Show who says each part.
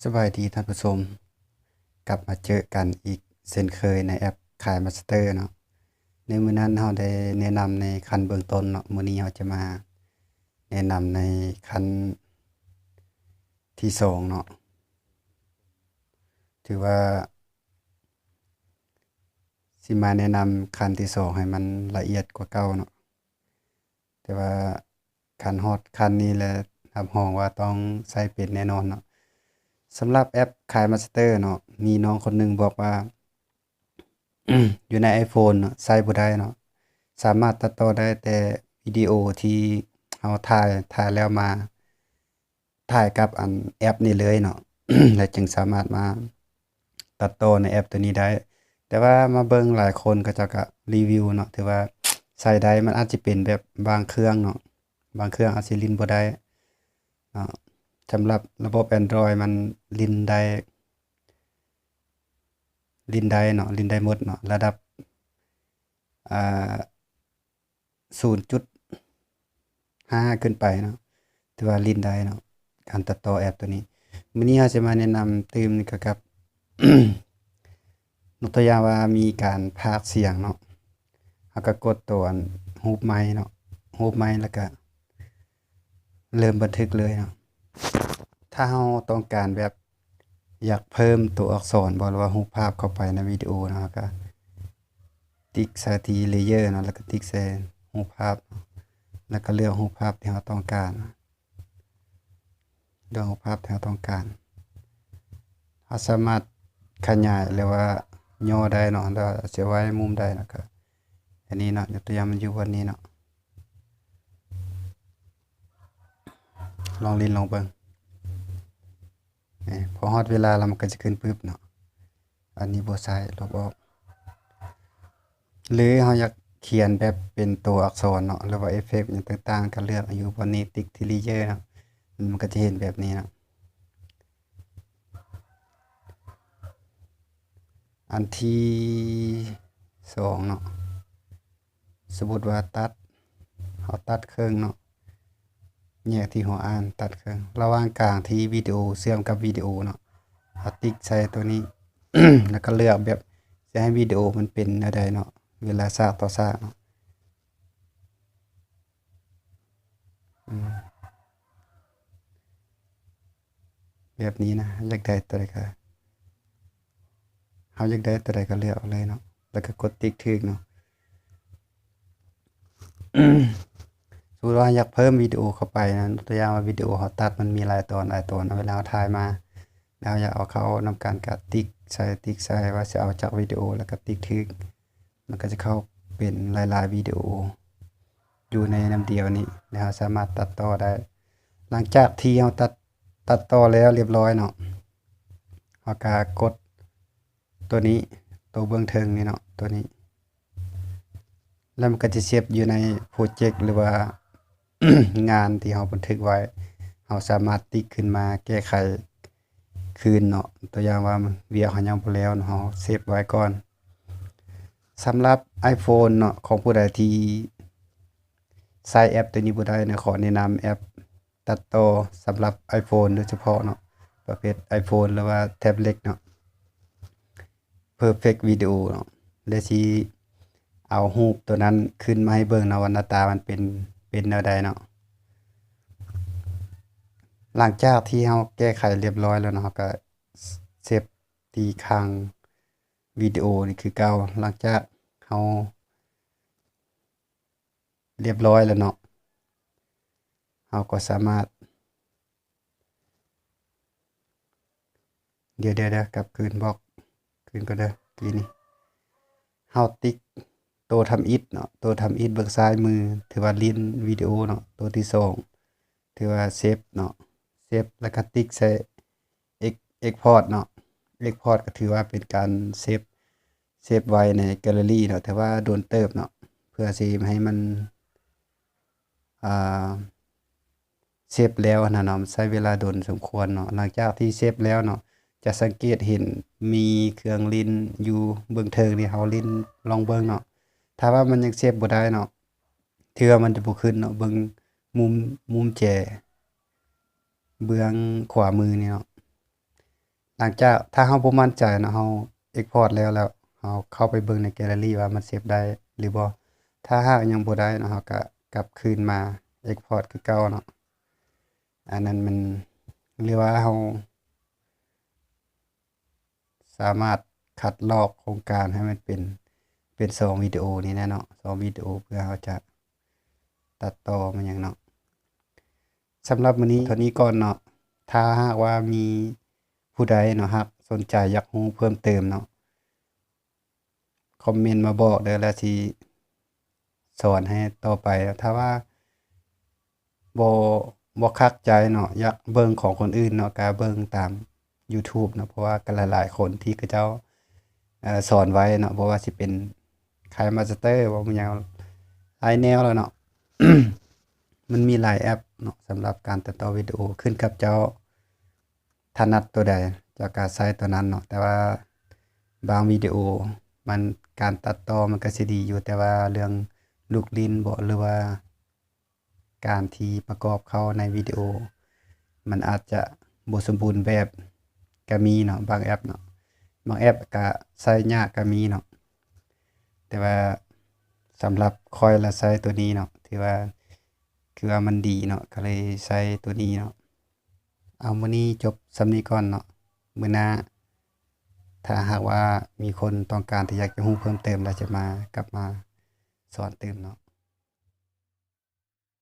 Speaker 1: สบายดีท่านผู้ชมกลับมาเจอกันอีกเช่นเคยในแอปขายมาสเตอร์เนาะในมื้อนั้นเราได้แนะนำในขั้นเบื้องต้นเนาะมื้อนี้เราจะมาแนะนำในขั้นที่2เนาะถือว่าสิมาแนะนำขั้นที่2ให้มันละเอียดกว่าเก่าเนาะแต่ว่าขั้นฮอดขั้นนี้แล้วรับรองว่าต้องใช้เป็นแน่นอนเนาะสำหรับแอปขายมาสเตอร์เนาะมีน้องคนหนึ่งบอกว่า อยู่ใน iPhone เนาะใช้บ่ได้เนาะสามารถตัดต่อได้แต่วิดีโอที่เราถ่ายแล้วมาถ่ายกับอันแอปนี้เลยเนาะ แล้วจึงสามารถมาตัดต่อในแอปตัวนี้ได้แต่ว่ามาเบิ่งหลายคนเขาเจ้าก็รีวิวเนาะถือว่าใช้ได้มันอาจสิเป็นแบบบางเครื่องเนาะบางเครื่องอาจสิลินบ่ได้เนาะสำหรับระบบ Android มันลินได้เนาะลินได้หมดเนาะระดับอ่า 0.5 ขึ้นไปเนาะถือว่าลิ้นได้เนาะการตัดต่อแอปตัวนี้มื้อนี้เราจะมาแนะนำตื่มเกี่ยวกับ ยกตัวอย่างว่ามีการพากย์เสียงเนาะเราก็กดตัวอันรูปไมค์เนาะรูปไมค์แล้วก็เริ่มบันทึกเลยเนาะถ้าเราต้องการแบบอยากเพิ่มตัวอักษรบ่หรือว่ารูปภาพเข้าไปในวิดีโอเนาะก็ติ๊กใส่ที่ Layer เนาะแล้วก็ติ๊กใส่รูปภาพเนาะแล้วก็เลือกรูปภาพที่เราต้องการเลือกรูปภาพที่เราต้องการเราสามารถขยายหรือว่าย่อได้เนาะแล้วสิไว้มุมใดเนาะก็อันนี้เนาะยกตัวอย่างมันอยู่บนนี้เนาะลองลิ้นลองเบิ่งพอฮอดเวลาแล้วมันก็จะขึ้นปึ๊บเนาะอันนี้บ่ใช้ลบออกหรือเราอยากเขียนแบบเป็นตัวอักษรเนาะหรือว่าเอฟเฟกต์หยังต่างๆก็เลือกอยู่บนนี้ติ๊กที่ Layer เนาะมันก็จะเห็นแบบนี้เนาะอันที่2เนาะสมมุติว่าเราตัดครึ่งเนาะแยกที่หัวอ่านตัดครึ่งระหว่างกลางที่วิดีโอเชื่อมกับวิดีโอเนาะเราติ๊กใส่ตัวนี้ แล้วก็เลือกแบบจะให้วิดีโอมันเป็นแนวใดเนาะเวลาฉากต่อฉากเนาะแบบนี้นะอยากได้ตัวใดก็เราอยากได้ตัวใดก็เลือกเอาเลยเนาะแล้วก็กดติ๊กถูกเนาะ สมมุติว่าอยากเพิ่มวิดีโอเข้าไปนะตัวอย่างว่าวิดีโอเราตัดมันมีหลายตอนเวลาเราถ่ายมาแล้วอยากเอาเข้านำการก็ติ๊กใส่ว่าสิเอาจากวิดีโอแล้วก็ติ๊กถูกมันก็จะเข้าเป็นหลายๆวิดีโออยู่ในนำเดียวนี้แล้วเราสามารถตัดต่อได้หลังจากที่เราตัดต่อแล้วเรียบร้อยเนาะเราก็กดตัวนี้ตัวเบื้องเทิงนี่เนาะตัวนี้แล้วมันก็จะเซฟอยู่ในโปรเจกต์หรือว่า งานที่เราบันทึกไว้เราสามารถติ๊กขึ้นมาแก้ไขคืนเนาะตัวอย่างว่าเวียกเรายังบ่แล้วเนาะเราเซฟไว้ก่อนสำหรับ iPhone เนาะของผู้ใดที่ใช้แอปตัวนี้บ่ได้นะขอแนะนำแอปตัดต่อสำหรับ iPhone โดยเฉพาะเนาะประเภท iPhone หรือว่าแท็บเล็ตเนาะ Perfect Video เนาะแล้วสิเอารูปตัวนั้นขึ้นมาให้เบิ่งเนาะว่าหน้าตามันเป็นแนวใดเนาะหลังจากที่เราแก้ไขเรียบร้อยแล้วเนาะเราก็เซฟที่ข้างวิดีโอนี่คือเก่าหลังจากเราเรียบร้อยแล้วเนาะเราก็สามารถเดี๋ยวๆกลับคืนบล็อกคืนก่อนเด้อกี้นี้เราติ๊กตัวทำอิฐเนาะตัวทำอิฐเบื้องซ้ายมือถือว่าลิ้นวิดีโอเนาะตัวที่2ถือว่าเซฟเนาะเซฟแล้วก็ติ๊กใส่ Export เนาะ Export ก็ถือว่าเป็นการเซฟไว้ในแกลเลอรีเนาะแต่ว่าโดนเติบเนาะเพื่อสิให้มันอ่าเซฟแล้วนะเนาะใช้เวลาโดนสมควรเนาะหลังจากที่เซฟแล้วเนาะจะสังเกตเห็นมีเครื่องลิ้นอยู่เบื้องเทิงนี่เราลิ้นลองเบิ่งเนาะถ้าว่ามันยังเซฟบ่ได้เนาะเทื่อมันจะบ่ขึ้นเนาะเบิ่งมุมแจเบื้องขวามือนี่เนาะ หลังจากถ้าเราบ่มั่นใจเนาะเรา export แล้วเราเข้าไปเบิ่งในแกลเลอรีว่ามันเซฟได้หรือบ่ถ้าหากยังบ่ได้เนาะเราก็กลับคืนมา export คือเก่าเนาะอันนั้นมันเรียกว่าเราสามารถคัดลอกโครงการให้มันเป็น2วิดีโอนี้แน่เนาะ2วิดีโอเพื่อเราจะตัดต่อมันหยังเนาะสำหรับมื้อนี้เท่านี้ก่อนเนาะถ้าหากว่ามีผู้ใดเนาะครับสนใจอยากรู้เพิ่มเติมเนาะคอมเมนต์มาบอกเด้อแล้วสิสอนให้ต่อไปถ้าว่าบ่บ่คักใจเนาะอยากเบิ่งของคนอื่นเนาะก็เบิ่งตามยูทูบเนาะเพราะว่าก็หลายๆคนที่เขาเจ้าสอนไว้เนาะบ่ว่าสิเป็น KineMaster บ่มันหยังหลายแนวแล้วเนาะ มันมีหลายแอปเนาะสำหรับการตัดต่อวิดีโอขึ้นกับเจ้าถนัดตัวใดเจ้าก็ใช้ตัวนั้นเนาะแต่ว่าบางวิดีโอมันการตัดต่อมันก็สิดีอยู่แต่ว่าเรื่องลูกลิ้นบ่หรือว่าการที่ประกอบเข้าในวิดีโอมันอาจจะบ่สมบูรณ์แบบก็มีเนาะบางแอปเนาะบางแอปก็ใช้ยากก็มีเนาะแต่ว่าสำหรับข้อยแล้วใช้ตัวนี้เนาะถือว่าคือว่ามันดีเนาะก็เลยใช้ตัวนี้เนาะเอามื้อนี้จบส่ำนี้ก่อนเนาะมื้อหน้าถ้าหากว่ามีคนต้องการที่อยากจะรู้เพิ่มเติมแล้วจะมากลับมาสอนเติมเนาะ